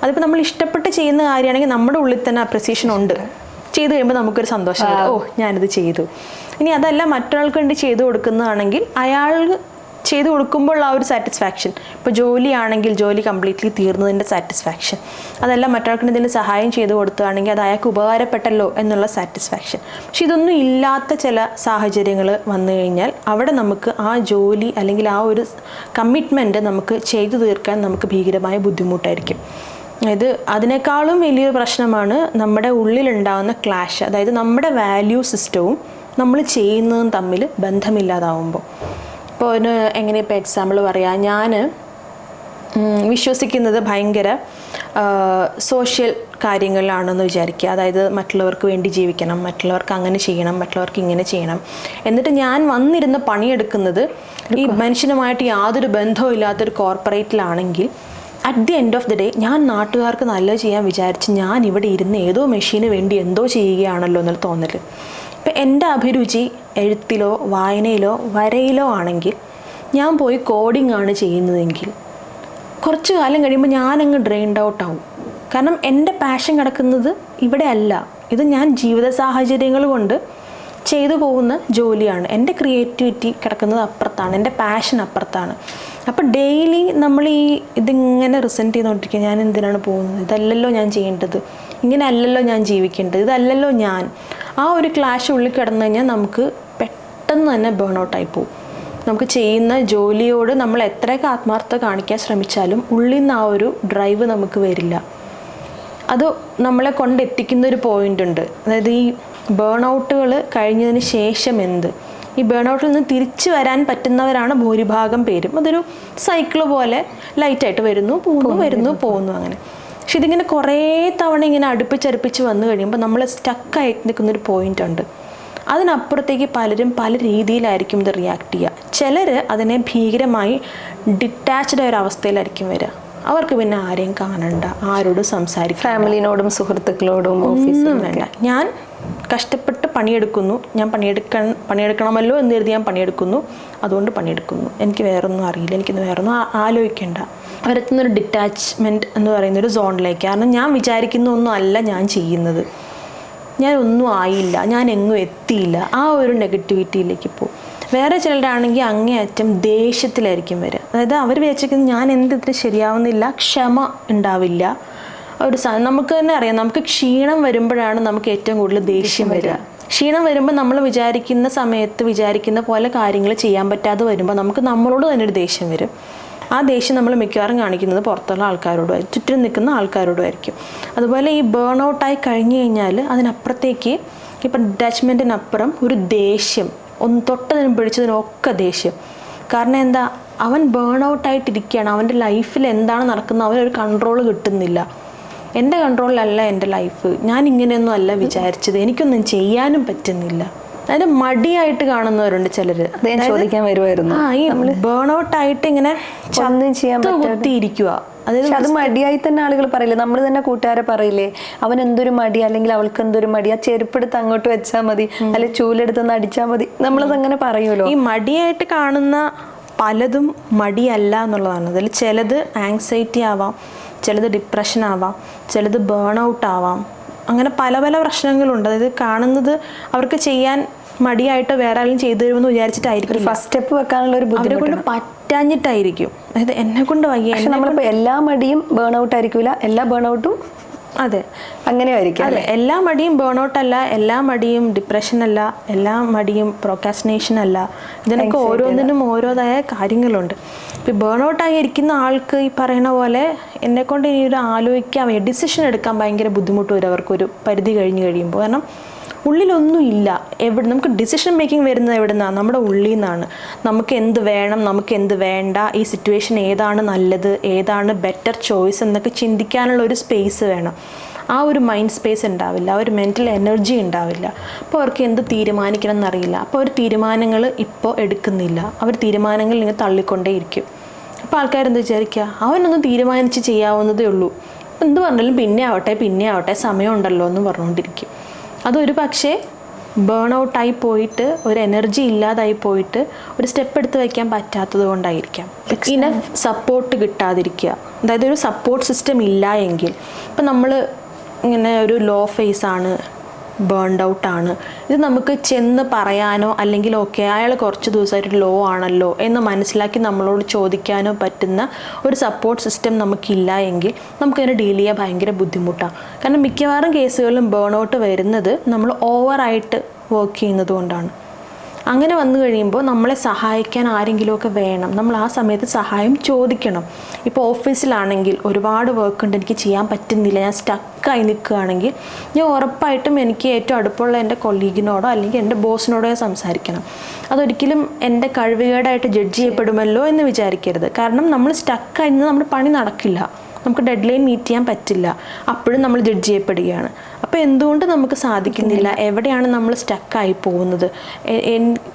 അതിപ്പോൾ നമ്മൾ ഇഷ്ടപ്പെട്ട് ചെയ്യുന്ന കാര്യമാണെങ്കിൽ നമ്മുടെ ഉള്ളിൽ തന്നെ അപ്രീസിയേഷൻ ഉണ്ട്. ചെയ്ത് കഴിയുമ്പോൾ നമുക്കൊരു സന്തോഷം, ഓ ഞാനിത് ചെയ്തു. ഇനി അതല്ല മറ്റൊരാൾക്ക് വേണ്ടി ചെയ്തു കൊടുക്കുന്നതാണെങ്കിൽ അയാൾ ചെയ്തു കൊടുക്കുമ്പോൾ ആ ഒരു സാറ്റിസ്ഫാക്ഷൻ, ഇപ്പോൾ ജോലിയാണെങ്കിൽ ജോലി കംപ്ലീറ്റ്ലി തീർന്നതിൻ്റെ സാറ്റിസ്ഫാക്ഷൻ, അതല്ല മറ്റൊരാൾക്ക് എന്തെങ്കിലും സഹായം ചെയ്തു കൊടുക്കുകയാണെങ്കിൽ അത് അയാൾക്ക് ഉപകാരപ്പെട്ടല്ലോ എന്നുള്ള സാറ്റിസ്ഫാക്ഷൻ. പക്ഷെ ഇതൊന്നും ഇല്ലാത്ത ചില സാഹചര്യങ്ങൾ വന്നു കഴിഞ്ഞാൽ അവിടെ നമുക്ക് ആ ജോലി അല്ലെങ്കിൽ ആ ഒരു കമ്മിറ്റ്മെൻറ്റ് നമുക്ക് ചെയ്തു തീർക്കാൻ നമുക്ക് ഭീകരമായ ബുദ്ധിമുട്ടായിരിക്കും. അതായത് അതിനേക്കാളും വലിയൊരു പ്രശ്നമാണ് നമ്മുടെ ഉള്ളിലുണ്ടാകുന്ന ക്ലാഷ്. അതായത് നമ്മുടെ വാല്യൂ സിസ്റ്റവും നമ്മൾ ചെയ്യുന്നതും തമ്മിൽ ബന്ധമില്ലാതാവുമ്പോൾ. ഇപ്പോൾ എങ്ങനെ ഇപ്പോൾ എക്സാമ്പിൾ പറയാം, ഞാൻ വിശ്വസിക്കുന്നത് ഭയങ്കര സോഷ്യൽ കാര്യങ്ങളിലാണെന്ന് വിചാരിക്കുക. അതായത് മറ്റുള്ളവർക്ക് വേണ്ടി ജീവിക്കണം, മറ്റുള്ളവർക്ക് അങ്ങനെ ചെയ്യണം, മറ്റുള്ളവർക്ക് ഇങ്ങനെ ചെയ്യണം. എന്നിട്ട് ഞാൻ വന്നിരുന്ന് പണിയെടുക്കുന്നത് ഈ മനുഷ്യനുമായിട്ട് യാതൊരു ബന്ധവും ഇല്ലാത്തൊരു കോർപ്പറേറ്റിലാണെങ്കിൽ at the end of the day ഞാൻ നാട്ടുകാർക്ക് നല്ലത് ചെയ്യാൻ വിചാരിച്ച് ഞാൻ ഇവിടെ ഇരുന്ന് ഏതോ മെഷീന് വേണ്ടി എന്തോ ചെയ്യുകയാണല്ലോ എന്നുള്ള തോന്നൽ. ഇപ്പം എൻ്റെ അഭിരുചി എഴുത്തിലോ വായനയിലോ വരയിലോ ആണെങ്കിൽ ഞാൻ പോയി കോഡിംഗ് ആണ് ചെയ്യുന്നതെങ്കിൽ കുറച്ച് കാലം കഴിയുമ്പോൾ ഞാനങ്ങ് ഡ്രെയിൻഡ് ഔട്ട് ആവും. കാരണം എൻ്റെ പാഷൻ കിടക്കുന്നത് ഇവിടെ അല്ല, ഇത് ഞാൻ ജീവിത സാഹചര്യങ്ങൾ കൊണ്ട് ചെയ്തു പോകുന്ന ജോലിയാണ്. എൻ്റെ ക്രിയേറ്റിവിറ്റി കിടക്കുന്നത് അപ്പുറത്താണ്, എൻ്റെ പാഷൻ അപ്പുറത്താണ്. അപ്പോൾ ഡെയിലി നമ്മൾ ഇതിങ്ങനെ റിസെൻറ്റ് ചെയ്തുകൊണ്ടിരിക്കുക, ഞാൻ എന്തിനാണ് പോകുന്നത്, ഇതല്ലല്ലോ ഞാൻ ചെയ്യേണ്ടത്, ഇങ്ങനെ അല്ലല്ലോ ഞാൻ ജീവിക്കേണ്ടത്, ഇതല്ലല്ലോ ഞാൻ. ആ ഒരു ക്ലാഷ് ഉള്ളിൽ കിടന്നു കഴിഞ്ഞാൽ നമുക്ക് പെട്ടെന്ന് തന്നെ ബേൺ ഔട്ടായി പോകും. നമുക്ക് ചെയ്യുന്ന ജോലിയോട് നമ്മൾ എത്രയൊക്കെ ആത്മാർത്ഥത കാണിക്കാൻ ശ്രമിച്ചാലും ഉള്ളിൽ നിന്ന് ആ ഒരു ഡ്രൈവ് നമുക്ക് വരില്ല. അത് നമ്മളെ കൊണ്ടെത്തിക്കുന്ന ഒരു പോയിൻ്റ് ഉണ്ട്. അതായത് ഈ ബേൺ ഔട്ടുകൾ കഴിഞ്ഞതിന് ശേഷം ഈ ബേൺ ഔട്ടിൽ നിന്ന് തിരിച്ചു വരാൻ പറ്റുന്നവരാണ് ഭൂരിഭാഗം പേരും. അതൊരു സൈക്കിള് പോലെ ലൈറ്റായിട്ട് വരുന്നു പോകുന്നു അങ്ങനെ. പക്ഷെ ഇതിങ്ങനെ കുറേ തവണ ഇങ്ങനെ അടുപ്പിച്ചടുപ്പിച്ച് വന്നു കഴിയുമ്പോൾ നമ്മൾ സ്റ്റക്കായിട്ട് നിൽക്കുന്നൊരു പോയിൻ്റ് ഉണ്ട്. അതിനപ്പുറത്തേക്ക് പലരും പല രീതിയിലായിരിക്കും ഇത് റിയാക്ട് ചെയ്യുക. ചിലർ അതിനെ ഭീകരമായി ഡിറ്റാച്ച്ഡ് ആയ ഒരു അവസ്ഥയിലായിരിക്കും വരിക. അവർക്ക് പിന്നെ ആരെയും കാണണ്ട, ആരോടും സംസാരിക്കും, ഫാമിലിനോടും സുഹൃത്തുക്കളോടും ഓഫീസിലും വേണ്ട. ഞാൻ കഷ്ടപ്പെട്ട് പണിയെടുക്കുന്നു, ഞാൻ പണിയെടുക്കണമല്ലോ എന്ന് കരുതി ഞാൻ പണിയെടുക്കുന്നു, അതുകൊണ്ട് പണിയെടുക്കുന്നു, എനിക്ക് വേറൊന്നും അറിയില്ല, എനിക്കിന്ന് വേറൊന്നും ആലോചിക്കേണ്ട. അവരെത്തുന്നൊരു ഡിറ്റാച്ച്മെൻറ്റ് എന്ന് പറയുന്നൊരു സോണിലേക്ക്. കാരണം ഞാൻ വിചാരിക്കുന്ന ഒന്നും അല്ല ഞാൻ ചെയ്യുന്നത്, ഞാൻ ഒന്നും ആയില്ല, ഞാൻ എങ്ങും എത്തിയില്ല, ആ ഒരു നെഗറ്റിവിറ്റിയിലേക്ക് പോകും. വേറെ ചിലരുടെ ആണെങ്കിൽ അങ്ങേയറ്റം ദേഷ്യത്തിലായിരിക്കും വരിക. അതായത് അവർ വിചാരിച്ചിരിക്കുന്നത് ഞാൻ എന്തിന് ശരിയാവുന്നില്ല, ക്ഷമ ഉണ്ടാവില്ല. ഒരു നമുക്ക് തന്നെ അറിയാം, നമുക്ക് ക്ഷീണം വരുമ്പോഴാണ് നമുക്ക് ഏറ്റവും കൂടുതൽ ദേഷ്യം വരിക. ക്ഷീണം വരുമ്പോൾ നമ്മൾ വിചാരിക്കുന്ന സമയത്ത് വിചാരിക്കുന്ന പോലെ കാര്യങ്ങൾ ചെയ്യാൻ പറ്റാതെ വരുമ്പോൾ നമുക്ക് നമ്മളോട് തന്നെ ഒരു ദേഷ്യം വരും. ആ ദേഷ്യം നമ്മൾ മിക്കവാറും കാണിക്കുന്നത് പുറത്തുള്ള ആൾക്കാരോടും ചുറ്റും നിൽക്കുന്ന ആൾക്കാരോടും ആയിരിക്കും. അതുപോലെ ഈ ബേൺ ഔട്ടായി കഴിഞ്ഞു കഴിഞ്ഞാൽ അതിനപ്പുറത്തേക്ക് ഇപ്പം ഡിറ്റാച്ച്മെൻറ്റിനപ്പുറം ഒരു ദേഷ്യം, ഒന്ന് തൊട്ടതിനും പിടിച്ചതിനൊക്കെ ദേഷ്യം. കാരണം എന്താ, അവൻ ബേൺ ഔട്ടായിട്ടിരിക്കുകയാണ്, അവൻ്റെ ലൈഫിൽ എന്താണ് നടക്കുന്നത് അവനൊരു കൺട്രോൾ കിട്ടുന്നില്ല. എൻ്റെ കൺട്രോളിലല്ല എൻ്റെ ലൈഫ്, ഞാൻ ഇങ്ങനെയൊന്നും അല്ല വിചാരിച്ചത്, എനിക്കൊന്നും ചെയ്യാനും പറ്റുന്നില്ല. അതായത് മടിയായിട്ട് കാണുന്നവരുണ്ട് ചിലർ. ചോദിക്കാൻ വരുമായിരുന്നു, ഈ ബേൺ ഔട്ടായിട്ട് ഇങ്ങനെ കുത്തിയിരിക്കുക. അതായത് അത് മടിയായി തന്നെ ആളുകൾ പറയില്ലേ, നമ്മൾ തന്നെ കൂട്ടുകാരെ പറയില്ലേ, അവൻ എന്തൊരു മടി അല്ലെങ്കിൽ അവൾക്ക് എന്തൊരു മടി, ആ ചെരുപ്പെടുത്ത് അങ്ങോട്ട് വെച്ചാൽ മതി, അല്ലെ ചൂലെടുത്ത് അടിച്ചാൽ മതി, നമ്മളത് അങ്ങനെ പറയുമല്ലോ. ഈ മടിയായിട്ട് കാണുന്ന പലതും മടിയല്ല എന്നുള്ളതാണ്. അതിൽ ചിലത് ആങ്സൈറ്റി ആവാം, ചിലത് ഡിപ്രഷൻ ആവാം, ചിലത് ബേൺ ഔട്ട് ആവാം. അങ്ങനെ പല പല പ്രശ്നങ്ങളുണ്ട്. അതായത് കാണുന്നത് അവർക്ക് ചെയ്യാൻ മടിയായിട്ടോ വേറെ ആരും ചെയ്തു തരുമെന്ന് വിചാരിച്ചിട്ടായിരിക്കും, ഫസ്റ്റ് സ്റ്റെപ്പ് വെക്കാനുള്ള ഒരു അവരെ കൊണ്ട് പറ്റാഞ്ഞിട്ടായിരിക്കും. അതായത് എന്നെ കൊണ്ട് വയ്യ. പക്ഷെ നമ്മളിപ്പോൾ എല്ലാ മടിയും ബേൺ ഔട്ട് ആയിരിക്കില്ല, എല്ലാ ബേൺ ഔട്ടും അതെ അങ്ങനെ ആയിരിക്കും. അതെ, എല്ലാ മടിയും ബേൺ ഔട്ട് അല്ല, എല്ലാ മടിയും ഡിപ്രഷൻ അല്ല, എല്ലാ മടിയും പ്രോക്രാസ്റ്റിനേഷൻ അല്ല. ഇതിനൊക്കെ ഓരോന്നിനും ഓരോതായ കാര്യങ്ങളുണ്ട്. ഇപ്പോൾ ബേൺ ഔട്ടായി ഇരിക്കുന്ന ആൾക്ക് ഈ പറയുന്ന പോലെ എന്നെക്കൊണ്ട് ഇനി ഒരു ആലോചിക്കാൻ ഡിസിഷൻ എടുക്കാൻ ഭയങ്കര ബുദ്ധിമുട്ട് വരും അവർക്കൊരു പരിധി കഴിഞ്ഞ് കഴിയുമ്പോൾ. കാരണം ഉള്ളിലൊന്നും ഇല്ല. നമുക്ക് ഡിസിഷൻ മേക്കിംഗ് വരുന്നത് എവിടെ നിന്നാണ്? നമ്മുടെ ഉള്ളിൽ നിന്നാണ്. നമുക്ക് എന്ത് വേണം, നമുക്ക് എന്ത് വേണ്ട, ഈ സിറ്റുവേഷൻ ഏതാണ് നല്ലത്, ഏതാണ് ബെറ്റർ ചോയ്സ് എന്നൊക്കെ ചിന്തിക്കാനുള്ള ഒരു സ്പേസ് വേണം. ആ ഒരു മൈൻഡ് സ്പേസ് ഉണ്ടാവില്ല, ആ ഒരു മെൻ്റൽ എനർജി ഉണ്ടാവില്ല. അപ്പോൾ അവർക്ക് എന്ത് തീരുമാനിക്കണം എന്നറിയില്ല. അപ്പോൾ അവർ തീരുമാനങ്ങൾ ഇപ്പോൾ എടുക്കുന്നില്ല, അവർ തീരുമാനങ്ങൾ ഇങ്ങനെ തള്ളിക്കൊണ്ടേയിരിക്കും. അപ്പോൾ ആൾക്കാരെന്ത് വിചാരിക്കുക, അവനൊന്നും തീരുമാനിച്ച് ചെയ്യാവുന്നതേ ഉള്ളൂ, എന്ത് പറഞ്ഞാലും പിന്നെ ആവട്ടെ സമയമുണ്ടല്ലോ എന്ന് പറഞ്ഞുകൊണ്ടിരിക്കും. അതൊരു പക്ഷേ ബേൺ ഔട്ടായി പോയിട്ട് ഒരു എനർജി ഇല്ലാതായി പോയിട്ട് ഒരു സ്റ്റെപ്പ് എടുത്ത് വയ്ക്കാൻ പറ്റാത്തത് കൊണ്ടായിരിക്കാം. ഇനഫ് സപ്പോർട്ട് കിട്ടാതിരിക്കുക, അതായത് ഒരു സപ്പോർട്ട് സിസ്റ്റം ഇല്ല എങ്കിൽ, ഇപ്പം നമ്മൾ ഇങ്ങനെ ഒരു ലോ ഫേസ് ആണ്, ബേൺഡ് ഔട്ടാണ്, ഇത് നമുക്ക് ചെന്ന് പറയാനോ അല്ലെങ്കിൽ ഓക്കെ അയാൾ കുറച്ച് ദിവസമായിട്ട് ലോ ആണല്ലോ എന്ന് മനസ്സിലാക്കി നമ്മളോട് ചോദിക്കാനോ പറ്റുന്ന ഒരു സപ്പോർട്ട് സിസ്റ്റം നമുക്കില്ല എങ്കിൽ നമുക്കതിനെ ഡീൽ ചെയ്യാൻ ഭയങ്കര ബുദ്ധിമുട്ടാണ്. കാരണം മിക്കവാറും കേസുകളിലും ബേൺ ഔട്ട് വരുന്നത് നമ്മൾ ഓവറായിട്ട് വർക്ക് ചെയ്യുന്നത് കൊണ്ടാണ്. അങ്ങനെ വന്നു കഴിയുമ്പോൾ നമ്മളെ സഹായിക്കാൻ ആരെങ്കിലുമൊക്കെ വേണം, നമ്മൾ ആ സമയത്ത് സഹായം ചോദിക്കണം. ഇപ്പോൾ ഓഫീസിലാണെങ്കിൽ ഒരുപാട് വർക്ക് ഉണ്ട്, എനിക്ക് ചെയ്യാൻ പറ്റുന്നില്ല, ഞാൻ സ്റ്റക്കായി നിൽക്കുകയാണെങ്കിൽ ഞാൻ ഉറപ്പായിട്ടും എനിക്ക് ഏറ്റവും അടുപ്പമുള്ള എൻ്റെ കൊളീഗിനോടോ അല്ലെങ്കിൽ എൻ്റെ ബോസിനോടോ സംസാരിക്കണം. അതൊരിക്കലും എൻ്റെ കഴിവുകേടായിട്ട് ജഡ്ജ് ചെയ്യപ്പെടുമല്ലോ എന്ന് വിചാരിക്കരുത്. കാരണം നമ്മൾ സ്റ്റക്കായി നിന്ന് നമ്മുടെ പണി നടക്കില്ല, നമുക്ക് ഡെഡ് ലൈൻ മീറ്റ് ചെയ്യാൻ പറ്റില്ല, അപ്പോഴും നമ്മൾ ജഡ്ജ് ചെയ്യപ്പെടുകയാണ്. അപ്പോൾ എന്തുകൊണ്ട് നമുക്ക് സാധിക്കുന്നില്ല, എവിടെയാണ് നമ്മൾ സ്റ്റക്കായി പോകുന്നത്,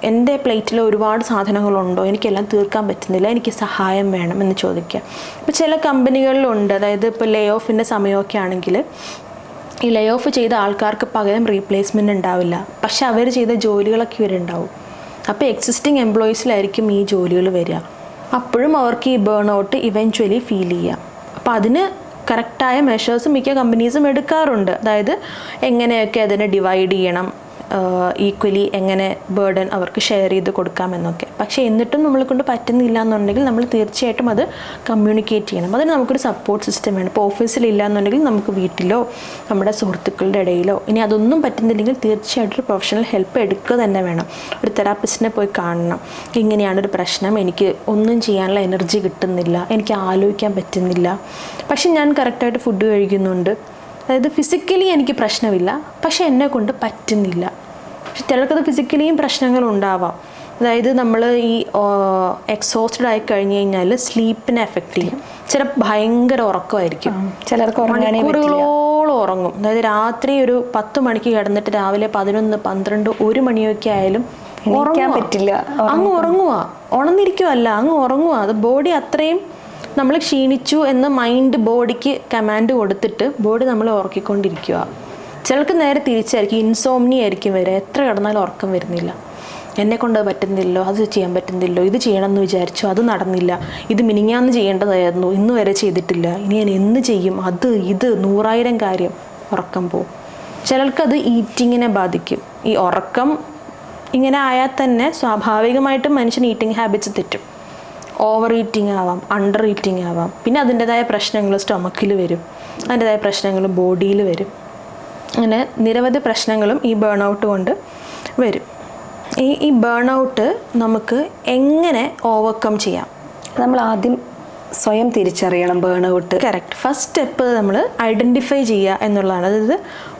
എൻ്റെ പ്ലേറ്റിൽ ഒരുപാട് സാധനങ്ങളുണ്ടോ, എനിക്കെല്ലാം തീർക്കാൻ പറ്റുന്നില്ല, എനിക്ക് സഹായം വേണം എന്ന് ചോദിക്കുക. ഇപ്പോൾ ചില കമ്പനികളിലുണ്ട്, അതായത് ഇപ്പോൾ ലേ ഓഫിൻ്റെ സമയമൊക്കെ ആണെങ്കിൽ ഈ ലേ ഓഫ് ചെയ്ത ആൾക്കാർക്ക് പകരം റീപ്ലേസ്മെൻറ്റ് ഉണ്ടാവില്ല, പക്ഷെ അവർ ചെയ്ത ജോലികളൊക്കെ ഇവരുണ്ടാവും. അപ്പോൾ എക്സിസ്റ്റിംഗ് എംപ്ലോയീസിലായിരിക്കും ഈ ജോലികൾ വരിക. അപ്പോഴും അവർക്ക് ഈ ബേൺ ഔട്ട് ഇവൻച്വലി ഫീൽ ചെയ്യാം. അപ്പോൾ അതിന് കറക്റ്റായ മെഷേഴ്സ് മിക്ക കമ്പനീസും എടുക്കാറുണ്ട്. അതായത് എങ്ങനെയൊക്കെ അതിനെ ഡിവൈഡ് ചെയ്യണം, ഈക്വലി എങ്ങനെ ബേർഡൻ അവർക്ക് ഷെയർ ചെയ്ത് കൊടുക്കാമെന്നൊക്കെ. പക്ഷേ എന്നിട്ടും നമ്മളെ കൊണ്ട് പറ്റുന്നില്ല എന്നുണ്ടെങ്കിൽ നമ്മൾ തീർച്ചയായിട്ടും അത് കമ്മ്യൂണിക്കേറ്റ് ചെയ്യണം. അതിന് നമുക്കൊരു സപ്പോർട്ട് സിസ്റ്റം വേണം. ഇപ്പോൾ ഓഫീസിലില്ല എന്നുണ്ടെങ്കിൽ നമുക്ക് വീട്ടിലോ നമ്മുടെ സുഹൃത്തുക്കളുടെ ഇടയിലോ, ഇനി അതൊന്നും പറ്റുന്നില്ലെങ്കിൽ തീർച്ചയായിട്ടും ഒരു പ്രൊഫഷണൽ ഹെൽപ്പ് എടുക്കുക തന്നെ വേണം. ഒരു തെറാപ്പിസ്റ്റിനെ പോയി കാണണം, ഇങ്ങനെയാണൊരു പ്രശ്നം, എനിക്ക് ഒന്നും ചെയ്യാനുള്ള എനർജി കിട്ടുന്നില്ല, എനിക്ക് ആലോചിക്കാൻ പറ്റുന്നില്ല, പക്ഷെ ഞാൻ കറക്റ്റായിട്ട് ഫുഡ് കഴിക്കുന്നുണ്ട്, അതായത് ഫിസിക്കലി എനിക്ക് പ്രശ്നമില്ല പക്ഷെ എന്നെ കൊണ്ട് പറ്റുന്നില്ല. പക്ഷെ ചിലർക്കത് ഫിസിക്കലിയും പ്രശ്നങ്ങളുണ്ടാവാം. അതായത് നമ്മൾ ഈ എക്സോസ്റ്റഡ് ആയി കഴിഞ്ഞ് കഴിഞ്ഞാൽ സ്ലീപ്പിനെ എഫക്റ്റ് ചെയ്യും. ചില ഭയങ്കര ഉറക്കമായിരിക്കും, ചിലർക്ക് മണിക്കൂറുകളോളം ഉറങ്ങും. അതായത് രാത്രി ഒരു 10 മണിക്ക് കിടന്നിട്ട് രാവിലെ 11, 12, 1 മണിയൊക്കെ ആയാലും ഉറങ്ങാൻ പറ്റില്ല, അങ്ങ് ഉറങ്ങുക, ഉണർന്നിരിക്കുവല്ല, അങ്ങ് ഉറങ്ങുക. അത് ബോഡി അത്രയും നമ്മൾ ക്ഷീണിച്ചു എന്ന് മൈൻഡ് ബോഡിക്ക് കമാൻഡ് കൊടുത്തിട്ട് ബോഡി നമ്മളെ ഉറക്കിക്കൊണ്ടിരിക്കുക. ചിലർക്ക് നേരെ തിരിച്ചായിരിക്കും, ഇൻസോംനിയ ആയിരിക്കും വരെ, എത്ര കിടന്നാലും ഉറക്കം വരുന്നില്ല, എന്നെ കൊണ്ട് പറ്റുന്നില്ലോ, അത് ചെയ്യാൻ പറ്റുന്നില്ലോ, ഇത് ചെയ്യണമെന്ന് വിചാരിച്ചു അത് നടന്നില്ല, ഇത് മിനിങ്ങാന്ന് ചെയ്യേണ്ടതായിരുന്നു ഇന്ന് വരെ ചെയ്തിട്ടില്ല, ഇനി ഞാൻ എന്ന് ചെയ്യും, അത് ഇത് 100,000 കാര്യം, ഉറക്കം പോവും. ചിലർക്കത് ഈറ്റിങ്ങിനെ ബാധിക്കും. ഈ ഉറക്കം ഇങ്ങനെ ആയാൽ തന്നെ സ്വാഭാവികമായിട്ടും മനുഷ്യൻ ഈറ്റിംഗ് ഹാബിറ്റ്സ് തെറ്റും. ഓവർ ഈറ്റിംഗ് ആവാം, അണ്ടർ ഈറ്റിംഗ് ആവാം, പിന്നെ അതിൻ്റെതായ പ്രശ്നങ്ങൾ സ്റ്റൊമക്കിൽ വരും, അതിൻ്റെതായ പ്രശ്നങ്ങൾ ബോഡിയിൽ വരും. അങ്ങനെ നിരവധി പ്രശ്നങ്ങളും ഈ ബേൺ ഔട്ട് കൊണ്ട് വരും. ഈ ബേൺ ഔട്ട് നമുക്ക് എങ്ങനെ ഓവർകം ചെയ്യാം? നമ്മൾ ആദ്യം സ്വയം തിരിച്ചറിയണം burn out. Correct. First step നമ്മൾ ഐഡൻറ്റിഫൈ ചെയ്യുക എന്നുള്ളതാണ്. അതായത്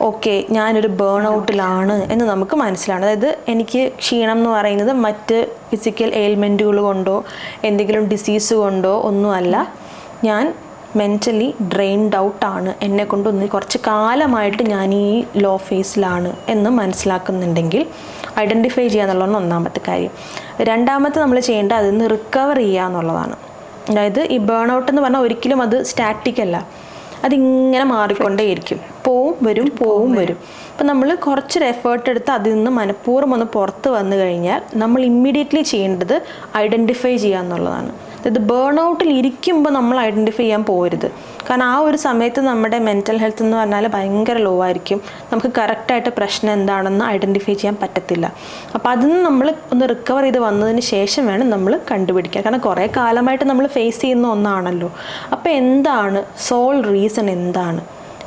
ഓക്കെ, ഞാനൊരു ബേൺ ഔട്ടിലാണ് എന്ന് നമുക്ക് മനസ്സിലാണ്. അതായത് എനിക്ക് ക്ഷീണം എന്ന് പറയുന്നത് മറ്റ് ഫിസിക്കൽ എയിൽമെൻറ്റുകൾ കൊണ്ടോ എന്തെങ്കിലും ഡിസീസ് കൊണ്ടോ ഒന്നുമല്ല, ഞാൻ മെൻ്റലി ഡ്രെയിൻഡ് ഔട്ടാണ്, എന്നെക്കൊണ്ട് കുറച്ച് കാലമായിട്ട് ഞാൻ ഈ ലോ ഫേസിലാണ് എന്ന് മനസ്സിലാക്കുന്നുണ്ടെങ്കിൽ ഐഡൻറ്റിഫൈ ചെയ്യുക എന്നുള്ളതാണ് ഒന്നാമത്തെ കാര്യം. രണ്ടാമത്തെ നമ്മൾ ചെയ്യേണ്ടത് അതിൽ നിന്ന് റിക്കവർ ചെയ്യുക എന്നുള്ളതാണ്. അതായത് ഈ ബേൺ ഔട്ട് എന്ന് പറഞ്ഞാൽ ഒരിക്കലും അത് സ്റ്റാറ്റിക് അല്ല, അതിങ്ങനെ മാറിക്കൊണ്ടേയിരിക്കും, പോവും വരും പോവും വരും. അപ്പം നമ്മൾ കുറച്ചൊരു എഫേർട്ട് എടുത്ത് അതിൽ നിന്ന് മനഃപൂർവ്വം ഒന്ന് പുറത്ത് വന്നു കഴിഞ്ഞാൽ നമ്മൾ ഇമ്മീഡിയറ്റ്ലി ചെയ്യേണ്ടത് ഐഡൻറ്റിഫൈ ചെയ്യുക എന്നുള്ളതാണ്. അതായത് ബേൺ ഔട്ടിൽ ഇരിക്കുമ്പോൾ നമ്മൾ ഐഡൻറ്റിഫൈ ചെയ്യാൻ പോകരുത്. കാരണം ആ ഒരു സമയത്ത് നമ്മുടെ മെൻ്റൽ ഹെൽത്ത് എന്ന് പറഞ്ഞാൽ ഭയങ്കര ലോ ആയിരിക്കും, നമുക്ക് കറക്റ്റായിട്ട് പ്രശ്നം എന്താണെന്ന് ഐഡൻറ്റിഫൈ ചെയ്യാൻ പറ്റത്തില്ല. അപ്പോൾ അതിൽ നിന്ന് നമ്മൾ ഒന്ന് റിക്കവർ ചെയ്ത് വന്നതിന് ശേഷം വേണം നമ്മൾ കണ്ടുപിടിക്കാൻ. കാരണം കുറേ കാലമായിട്ട് നമ്മൾ ഫേസ് ചെയ്യുന്ന ഒന്നാണല്ലോ. അപ്പോൾ എന്താണ് സോൾ റീസൺ എന്താണ്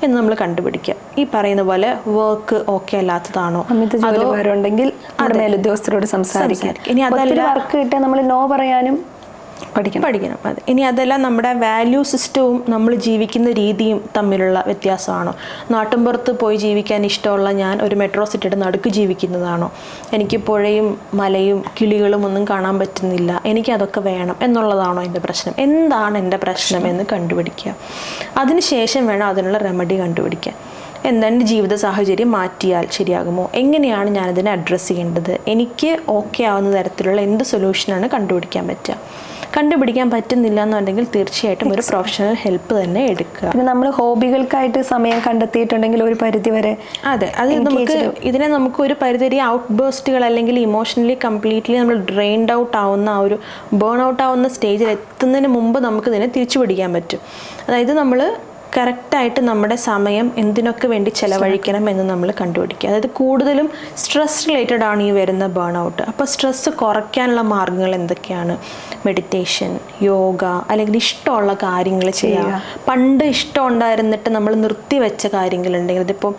എന്ന് നമ്മൾ കണ്ടുപിടിക്കുക. ഈ പറയുന്ന പോലെ വർക്ക് ഓക്കെ അല്ലാത്തതാണോ, ഉണ്ടെങ്കിൽ മേലുദ്യോഗസ്ഥരോട് സംസാരിക്കാൻ. ഇനി അതല്ല വർക്ക് കിട്ടിയാൽ നമ്മൾ നോ പറയാനും പഠിക്കണം. അതെ. ഇനി അതെല്ലാം നമ്മുടെ വാല്യൂ സിസ്റ്റവും നമ്മൾ ജീവിക്കുന്ന രീതിയും തമ്മിലുള്ള വ്യത്യാസമാണോ? നാട്ടിൻപുറത്ത് പോയി ജീവിക്കാൻ ഇഷ്ടമുള്ള ഞാൻ ഒരു മെട്രോ സിറ്റിയുടെ നടുക്ക് ജീവിക്കുന്നതാണോ? എനിക്ക് പുഴയും മലയും കിളികളും ഒന്നും കാണാൻ പറ്റുന്നില്ല, എനിക്കതൊക്കെ വേണം എന്നുള്ളതാണോ എൻ്റെ പ്രശ്നം? എന്താണ് എൻ്റെ പ്രശ്നം എന്ന് കണ്ടുപിടിക്കുക. അതിനുശേഷം വേണം അതിനുള്ള റെമഡി കണ്ടുപിടിക്കാൻ. എൻ്റെ ജീവിത സാഹചര്യം മാറ്റിയാൽ ശരിയാകുമോ? എങ്ങനെയാണ് ഞാനതിനെ അഡ്രസ്സ് ചെയ്യേണ്ടത്? എനിക്ക് ഓക്കെ ആവുന്ന തരത്തിലുള്ള എന്ത് സൊല്യൂഷനാണ് കണ്ടുപിടിക്കാൻ പറ്റുക? കണ്ടുപിടിക്കാൻ പറ്റുന്നില്ല എന്നുണ്ടെങ്കിൽ തീർച്ചയായിട്ടും ഒരു പ്രൊഫഷണൽ ഹെൽപ്പ് തന്നെ എടുക്കുക. പിന്നെ നമ്മൾ ഹോബികൾക്കായിട്ട് സമയം കണ്ടെത്തിയിട്ടുണ്ടെങ്കിൽ ഒരു പരിധി വരെ അതെ, അത് നമുക്ക് ഒരു പരിധി ഔട്ട് ബേസ്റ്റുകൾ അല്ലെങ്കിൽ ഇമോഷണലി കംപ്ലീറ്റ്ലി നമ്മൾ ഡ്രെയിൻഡ് ഔട്ട് ആവുന്ന ആ ഒരു ബേൺ ഔട്ട് ആവുന്ന സ്റ്റേജിൽ എത്തുന്നതിന് മുമ്പ് നമുക്ക് ഇതിനെ തിരിച്ചു പിടിക്കാൻ പറ്റും. അതായത് നമ്മൾ കറക്റ്റായിട്ട് നമ്മുടെ സമയം എന്തിനൊക്കെ വേണ്ടി ചെലവഴിക്കണം എന്ന് നമ്മൾ കണ്ടുപിടിക്കുക. അതായത് കൂടുതലും സ്ട്രെസ് റിലേറ്റഡ് ആണ് ഈ വരുന്ന ബേൺ ഔട്ട്. അപ്പോൾ സ്ട്രെസ്സ് കുറയ്ക്കാനുള്ള മാർഗ്ഗങ്ങൾ എന്തൊക്കെയാണ്? മെഡിറ്റേഷൻ, യോഗ, അല്ലെങ്കിൽ ഇഷ്ടമുള്ള കാര്യങ്ങൾ ചെയ്യുക. പണ്ട് ഇഷ്ടം ഉണ്ടായിരുന്നിട്ട് നമ്മൾ നിർത്തിവെച്ച കാര്യങ്ങളുണ്ടെങ്കിൽ, അതിപ്പോൾ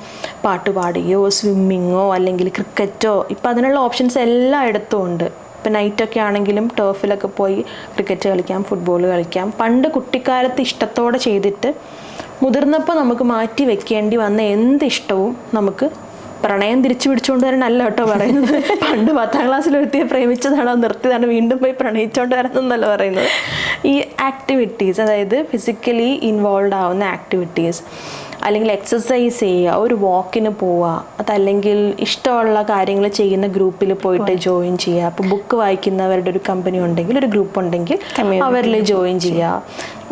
പാട്ടുപാടുകയോ സ്വിമ്മിങ്ങോ അല്ലെങ്കിൽ ക്രിക്കറ്റോ, ഇപ്പോൾ അതിനുള്ള ഓപ്ഷൻസ് എല്ലായിടത്തും ഉണ്ട്. ഇപ്പം നൈറ്റൊക്കെ ആണെങ്കിലും ടർഫിലൊക്കെ പോയി ക്രിക്കറ്റ് കളിക്കാം, ഫുട്ബോൾ കളിക്കാം. പണ്ട് കുട്ടിക്കാലത്ത് ഇഷ്ടത്തോടെ ചെയ്തിട്ട് മുതിർന്നപ്പോൾ നമുക്ക് മാറ്റി വെക്കേണ്ടി വന്ന എന്ത് ഇഷ്ടവും നമുക്ക് പ്രണയം തിരിച്ചു പിടിച്ചുകൊണ്ട് വരാൻ അല്ല കേട്ടോ പറയുന്നത്. പണ്ട് 10ാം ക്ലാസ്സിൽ ഒരുത്തിയെ പ്രേമിച്ചതാണോ നിർത്തിയതാണ് വീണ്ടും പോയി പ്രണയിച്ചുകൊണ്ട് വരാമെന്നല്ല പറയുന്നത്. ഈ ആക്ടിവിറ്റീസ്, അതായത് ഫിസിക്കലി ഇൻവോൾവ് ആവുന്ന ആക്ടിവിറ്റീസ്, അല്ലെങ്കിൽ എക്സസൈസ് ചെയ്യുക, ഒരു വാക്കിന് പോവുക, അതല്ലെങ്കിൽ ഇഷ്ടമുള്ള കാര്യങ്ങൾ ചെയ്യുന്ന ഗ്രൂപ്പിൽ പോയിട്ട് ജോയിൻ ചെയ്യുക. അപ്പോൾ ബുക്ക് വായിക്കുന്നവരുടെ ഒരു കമ്പനി ഉണ്ടെങ്കിൽ, ഒരു ഗ്രൂപ്പ് ഉണ്ടെങ്കിൽ അവരിൽ ജോയിൻ ചെയ്യുക.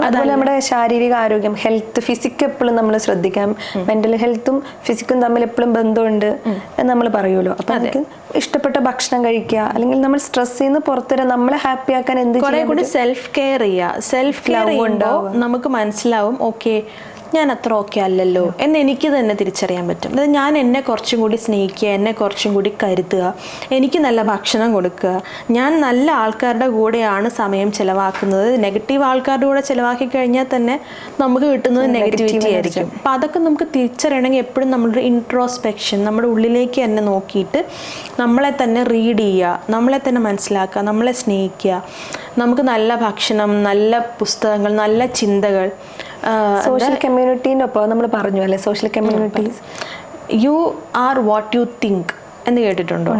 അതുപോലെ നമ്മുടെ ശാരീരിക ആരോഗ്യം, ഹെൽത്ത്, ഫിസിക് എപ്പോഴും നമ്മൾ ശ്രദ്ധിക്കാം. മെന്റൽ ഹെൽത്തും ഫിസിക്കും തമ്മിൽ എപ്പോഴും ബന്ധമുണ്ട് എന്ന് നമ്മൾ പറയുമല്ലോ. അപ്പൊ അതൊക്കെ ഇഷ്ടപ്പെട്ട ഭക്ഷണം കഴിക്കുക, അല്ലെങ്കിൽ നമ്മൾ സ്ട്രെസ്സിൽ നിന്ന് പുറത്തുവരാൻ, നമ്മളെ ഹാപ്പി ആക്കാൻ എന്ത് കുറെ കൂടി സെൽഫ് കെയർ ചെയ്യുക. സെൽഫ് കെയർ ചെയ്യുമ്പോൾ നമുക്ക് മനസ്സിലാവും, ഓക്കെ ഞാൻ അത്ര ഓക്കെ അല്ലല്ലോ എന്ന് എനിക്ക് തന്നെ തിരിച്ചറിയാൻ പറ്റും. അതായത് ഞാൻ എന്നെ കുറച്ചും കൂടി സ്നേഹിക്കുക, എന്നെ കുറച്ചും കൂടി കരുതുക, എനിക്ക് നല്ല ഭക്ഷണം കൊടുക്കുക, ഞാൻ നല്ല ആൾക്കാരുടെ കൂടെയാണ് സമയം ചിലവാക്കുന്നത്. നെഗറ്റീവ് ആൾക്കാരുടെ കൂടെ ചിലവാക്കി കഴിഞ്ഞാൽ തന്നെ നമുക്ക് കിട്ടുന്നത് നെഗറ്റിവിറ്റി ആയിരിക്കും. അപ്പം അതൊക്കെ നമുക്ക് തിരിച്ചറിയണമെങ്കിൽ എപ്പോഴും നമ്മളൊരു ഇൻട്രോസ്പെക്ഷൻ, നമ്മുടെ ഉള്ളിലേക്ക് തന്നെ നോക്കിയിട്ട് നമ്മളെ തന്നെ റീഡ് ചെയ്യുക, നമ്മളെ തന്നെ മനസ്സിലാക്കുക, നമ്മളെ സ്നേഹിക്കുക. നമുക്ക് നല്ല ഭക്ഷണം, നല്ല പുസ്തകങ്ങൾ, നല്ല ചിന്തകൾ. സോഷ്യൽ കമ്മ്യൂണിറ്റീൻ്റെ ഒപ്പം നമ്മൾ പറഞ്ഞു അല്ലേ, social communities. You are what you think എന്ന് കേട്ടിട്ടുണ്ടോ?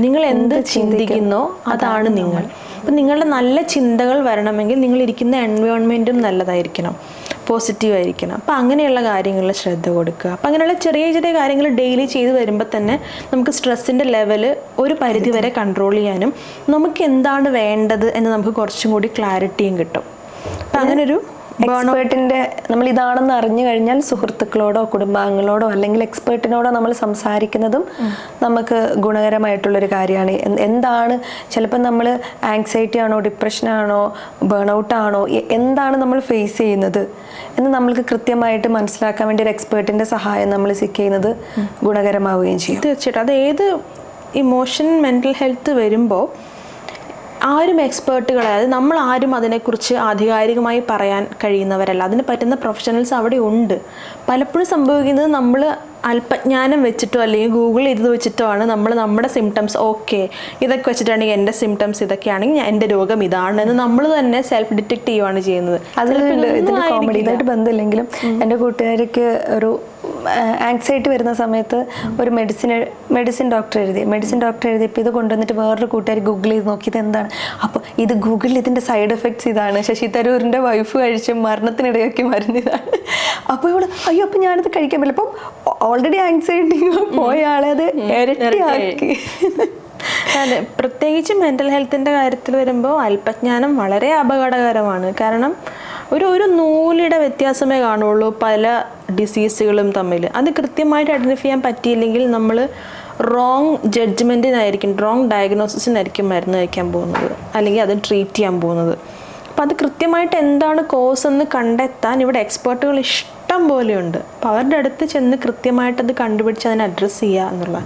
നിങ്ങൾ എന്ത് ചിന്തിക്കുന്നോ അതാണ് നിങ്ങൾ. അപ്പം നിങ്ങളുടെ നല്ല ചിന്തകൾ വരണമെങ്കിൽ നിങ്ങൾ ഇരിക്കുന്ന എൻവയോൺമെൻറ്റും നല്ലതായിരിക്കണം, പോസിറ്റീവ് ആയിരിക്കണം. അപ്പം അങ്ങനെയുള്ള കാര്യങ്ങളിൽ ശ്രദ്ധ കൊടുക്കുക. അപ്പം അങ്ങനെയുള്ള ചെറിയ ചെറിയ കാര്യങ്ങൾ ഡെയിലി ചെയ്ത് വരുമ്പോൾ തന്നെ നമുക്ക് സ്ട്രെസ്സിൻ്റെ ലെവൽ ഒരു പരിധി വരെ കൺട്രോൾ ചെയ്യാനും നമുക്ക് എന്താണ് വേണ്ടത് എന്ന് നമുക്ക് കുറച്ചും കൂടി ക്ലാരിറ്റിയും കിട്ടും. അപ്പം അങ്ങനൊരു എക്സ്പേർട്ടിന്റെ നമ്മൾ ഇതാണെന്ന് അറിഞ്ഞു കഴിഞ്ഞാൽ സുഹൃത്തുക്കളോടോ കുടുംബാംഗങ്ങളോടോ അല്ലെങ്കിൽ എക്സ്പേർട്ടിനോടോ നമ്മൾ സംസാരിക്കുന്നതും നമുക്ക് ഗുണകരമായിട്ടുള്ളൊരു കാര്യമാണ്. എന്താണ് ചിലപ്പോൾ നമ്മൾ ആങ്സൈറ്റി ആണോ, ഡിപ്രഷനാണോ, ബേൺ ഔട്ട് ആണോ, എന്താണ് നമ്മൾ ഫേസ് ചെയ്യുന്നത് എന്ന് നമ്മൾക്ക് കൃത്യമായിട്ട് മനസ്സിലാക്കാൻ വേണ്ടി ഒരു എക്സ്പേർട്ടിന്റെ സഹായം നമ്മൾ സീക്ക് ചെയ്യുന്നത് ഗുണകരമാവുകയും ചെയ്യും. തീർച്ചയായിട്ടും. അത് ഏത് ഇമോഷൻ, മെൻ്റൽ ഹെൽത്ത് വരുമ്പോൾ ആരും എക്സ്പേർട്ടുകൾ, അതായത് നമ്മൾ ആരും അതിനെക്കുറിച്ച് ആധികാരികമായി പറയാൻ കഴിയുന്നവരല്ല. അതിന് പറ്റുന്ന പ്രൊഫഷണൽസ് അവിടെ ഉണ്ട്. പലപ്പോഴും സംഭവിക്കുന്നത് നമ്മൾ അല്പജ്ഞാനം വെച്ചിട്ടോ അല്ലെങ്കിൽ ഗൂഗിൾ ചെയ്ത് വെച്ചിട്ടോ ആണ് നമ്മൾ നമ്മുടെ സിംറ്റംസ്, ഓക്കെ ഇതൊക്കെ വെച്ചിട്ടാണെങ്കിൽ എൻ്റെ സിംറ്റംസ് ഇതൊക്കെയാണെങ്കിൽ എൻ്റെ രോഗം ഇതാണ് എന്ന് നമ്മൾ തന്നെ സെൽഫ് ഡിറ്റക്ട് ചെയ്യുകയാണ് ചെയ്യുന്നത്. കോമഡി ഇതായിട്ട് ബന്ധമില്ലെങ്കിലും എൻ്റെ കൂട്ടുകാർക്ക് ഒരു ആങ്സൈറ്റി വരുന്ന സമയത്ത് ഒരു മെഡിസിൻ ഡോക്ടർ എഴുതിയപ്പോൾ ഇത് കൊണ്ടുവന്നിട്ട് വേറൊരു കൂട്ടുകാർ ഗൂഗിൾ ചെയ്ത് നോക്കിയത് എന്താണ്, അപ്പോൾ ഇത് ഗൂഗിളിൽ ഇതിൻ്റെ സൈഡ് എഫക്ട്സ് ഇതാണ്, ശശി തരൂരിൻ്റെ വൈഫ് കഴിച്ച് മരണത്തിനിടയാക്കി മരുന്ന് ഇതാണ്. അപ്പോൾ ഇവിടെ അയ്യോ അപ്പം ഞാനത് കഴിക്കാൻ പറ്റില്ല. അപ്പം ഓൾറെഡി ആങ്സൈറ്റി പോയ ആളെ അത് ഇരട്ടിയാക്കി. അതെ, പ്രത്യേകിച്ച് മെൻ്റൽ ഹെൽത്തിൻ്റെ കാര്യത്തിൽ വരുമ്പോൾ അല്പജ്ഞാനം വളരെ അപകടകരമാണ്. കാരണം ഒരു നൂലിയുടെ വ്യത്യാസമേ കാണുള്ളൂ പല ഡിസീസുകളും തമ്മിൽ. അത് കൃത്യമായിട്ട് ഐഡൻറ്റിഫൈ ചെയ്യാൻ പറ്റിയില്ലെങ്കിൽ നമ്മൾ റോങ് ജഡ്ജ്മെൻറ്റിനായിരിക്കും, റോങ് ഡയഗ്നോസിസിനായിരിക്കും മരുന്ന് കഴിക്കാൻ പോകുന്നത്, അല്ലെങ്കിൽ അത് ട്രീറ്റ് ചെയ്യാൻ പോകുന്നത്. അപ്പം അത് കൃത്യമായിട്ട് എന്താണ് കോസ് എന്ന് കണ്ടെത്താൻ ഇവിടെ എക്സ്പേർട്ടുകൾ ഇഷ്ടം പോലെയുണ്ട്. അപ്പോൾ അവരുടെ അടുത്ത് ചെന്ന് കൃത്യമായിട്ടത് കണ്ടുപിടിച്ച് അതിനെ അഡ്രസ്സ് ചെയ്യുക എന്നുള്ള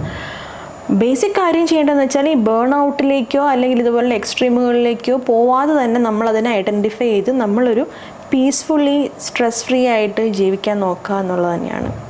ബേസിക് കാര്യം ചെയ്യേണ്ടതെന്ന് വെച്ചാൽ ഈ ബേൺ ഔട്ടിലേക്കോ അല്ലെങ്കിൽ ഇതുപോലുള്ള എക്സ്ട്രീമുകളിലേക്കോ പോവാതെ തന്നെ നമ്മളതിനെ ഐഡൻറ്റിഫൈ ചെയ്ത് നമ്മളൊരു പീസ്ഫുള്ളി സ്ട്രെസ് ഫ്രീ ആയിട്ട് ജീവിക്കാൻ നോക്കുക എന്നുള്ളത് തന്നെയാണ്.